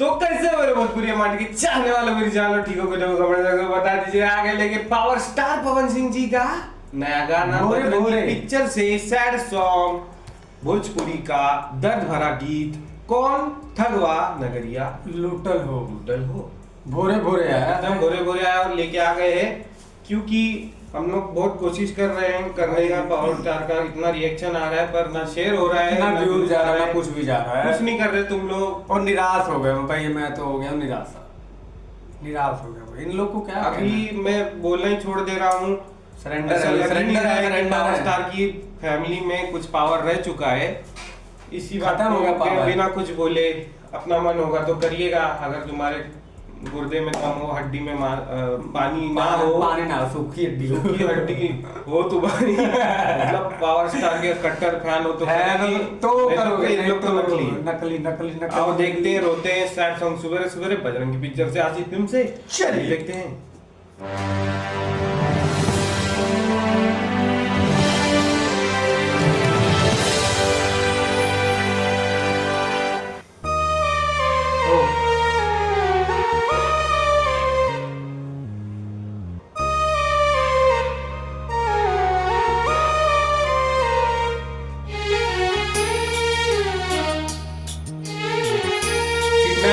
तो कैसे हो मेरे भोजपुरी माटी के चाहने वाले मेरी जान ठीक हो कमेंट बता दीजिए। आगे लेके पावर स्टार पवन सिंह जी का नया गाना बजरंगी पिक्चर से सैड सॉन्ग भोजपुरी का दर्द भरा गीत कौन ठगवा नगरिया लुटल हो भोरे भोरे आया एकदम भोरे भोरे आया और लेके आ गए हैं क्योंकि हम लोग बहुत कोशिश कर रहे हैं करने का पावर स्टार का इतना रिएक्शन आ रहा है पर ना शेयर हो रहा है ना व्यूज जा रहा है कुछ भी जा रहा है कुछ नहीं कर रहे तुम लोग और निराश हो गए भाई। मैं तो हो गया निराश हो गया इन लोग को क्या अभी मैं बोलना ही छोड़ दे रहा हूँ। सरेंडर पावर स्टार की फैमिली में कुछ पावर रह चुका है इसी बात को बिना कुछ बोले अपना मन होगा तो करिएगा। अगर तुम्हारे गुर्दे में दम हो हड्डी में पानी ना हो सूखी हड्डी हो तुम्हारी मतलब पावर स्टार के कट्टर फैन हो तो करोगे इन लोग तो नकली आओ देखते हैं रोते हैं सैड सॉन्ग सुबह बजरंगी पिक्चर से आज फिल्म से चलिए देखते हैं।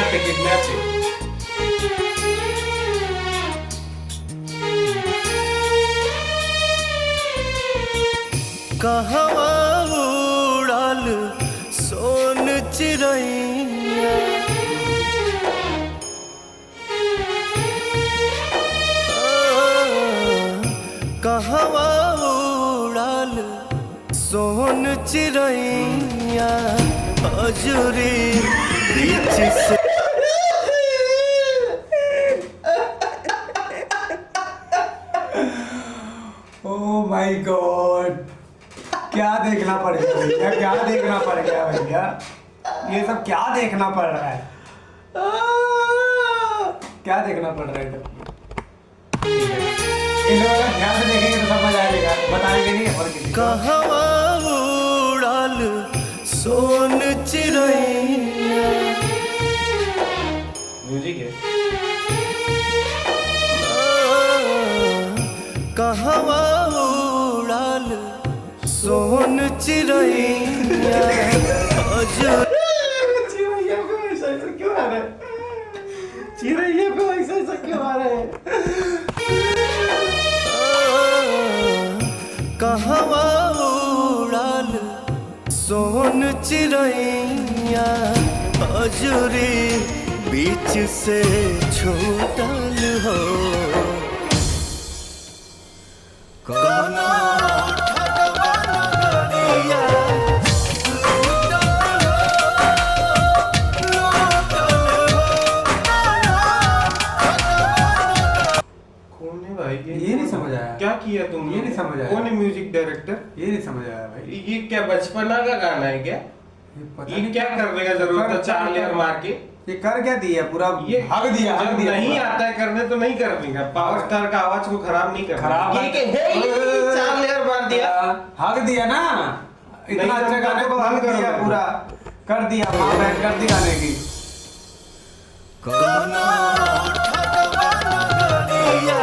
किडनैप कहवा उड़ल सोन चिड़ैया कहवा उड़ल सोन चिड़ैया हजूरी बीच से माय गॉड क्या देखना पड़ गया भैया ये सब क्या देखना पड़ रहा है इन लोगों का ध्यान से देखेंगे तो समझ आएगा बताएंगे नहीं और किसी कहवा उड़ल सोन चिड़ैया म्यूजिक है कहवा उड़ल सोन चिड़ैया चिड़ैया को ऐसा क्यों आ रहा है कहवा उड़ल सोन चिड़ैया हजूरी बीच से छूटल हो कोनो ठगवा नगरिया कौन है भाई ये नहीं समझ आया क्या किया तुम ये नहीं समझ आया कौन है म्यूजिक डायरेक्टर ये नहीं समझ आया भाई ये क्या बचपना का गाना है क्या ये क्या करने का जरूरत है 4 लेयर मार के ये कर क्या दिया पूरा ये हग दिया नहीं आता है करने तो नहीं करने का पावर स्टार का आवाज को खराब नहीं करना खराब ये के है 4 लेयर मार दिया हग दिया ना इतना अच्छा गाने को हग दिया पूरा कर दिया कर दी गाने की कोनो ठगवा नगरिया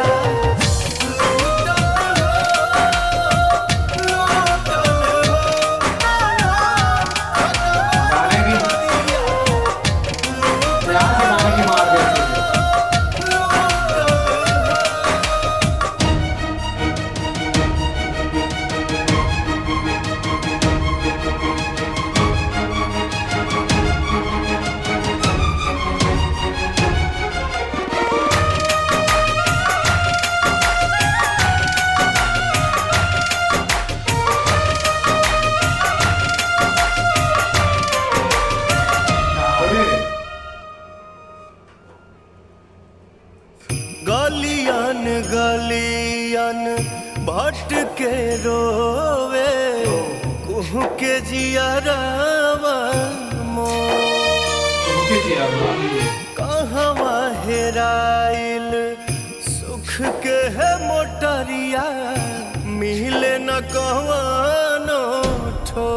गलियन भटके रोवे कुहू के जियरवा कहवा हेराइल सुख के है मोटरिया मिले न कहवानो ठो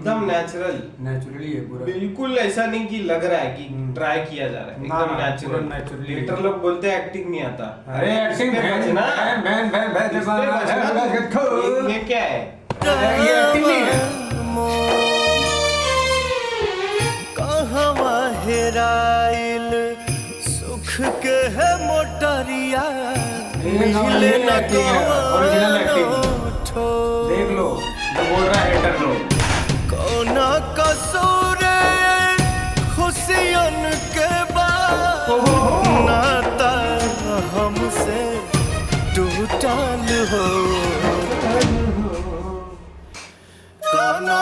एकदम नेचुरल, नेचुरली है पूरा। बिल्कुल ऐसा नहीं कि लग रहा है कि ट्राई किया जा रहा है, ना, एकदम ना, नेचुरल। पूरा naturally है। लेटर लोग बोलते हैं एक्टिंग नहीं आता, अरे एक्टिंग इसमें बचना, इसमें बचना, ये क्या है? ये एक्टिंग नहीं है। कहवा हेराइल सुख के है मोटरिया मिले न acting है, original acting। ठो देख लो जो बोल रहा है हेटर लोग। कौना कसूर खुशियन के बाद नाता हमसे टूटल हो कौना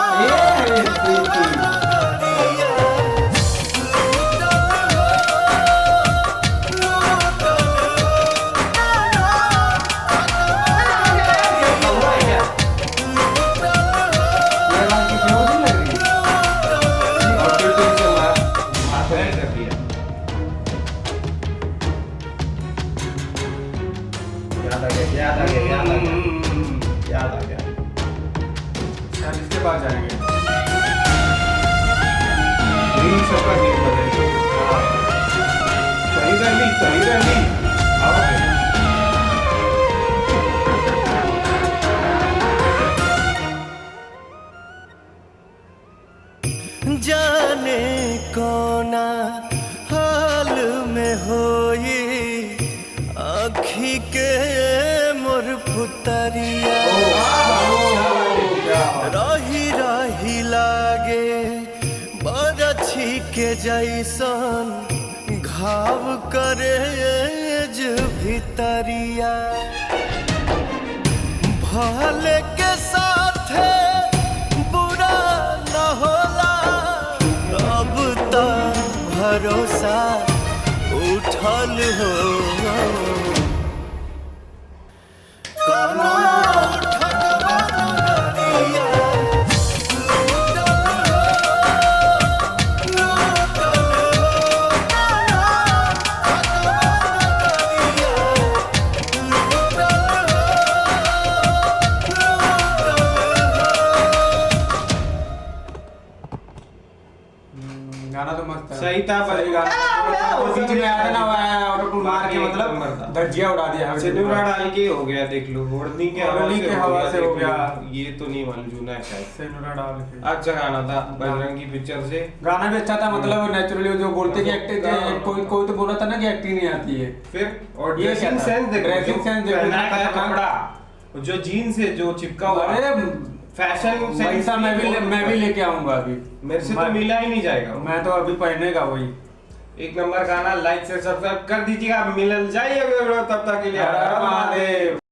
याद आ गया। शायद इसके बाद जाएंगे। रील सबका नील बदल गया। तरी रही आओ जाने कोना हाल में होई आँखी के मोर पुतरिया रही रही लागे बरछी के जैसन घाव करे जो भितरिया भले के साथे बुरा न होला अब तो भरोसा उठल हो गाना तो मस्त है। सही था, सही गाना। वो बीच में आया ना ऑटो मार के मतलब धज्जियां उड़ा दिया। सिनुरा डाल के हो गया, देख लो ओढ़नी के हवा से हो गया। ये तो नहीं मालूम जूना है शायद। सिनुरा डाल के अच्छा गाना था बजरंगी पिक्चर से। गाना भी अच्छा था, मतलब नेचुरली जो बोलते कि एक्टिंग कोई तो बोला था ना कि एक्टिंग नहीं आती है। फिर और ये ड्रेसिंग क्या था? सेंस देखो, ड्रेसिंग जो सेंस देखो, पहना है खतरनाक। कपड़ा, जो जीन्स है जो चिपका हुआ है, अरे फैशन सेंस वैसा मैं भी लेके आऊंगा अभी। मेरे से तो मिला ही नहीं जाएगा। मैं तो अभी पहनेगा वही। एक नंबर गाना, लाइक से सब्सक्राइब कर दीजिएगा। मिल जाइए तब तक के लिए हर हर महादेव।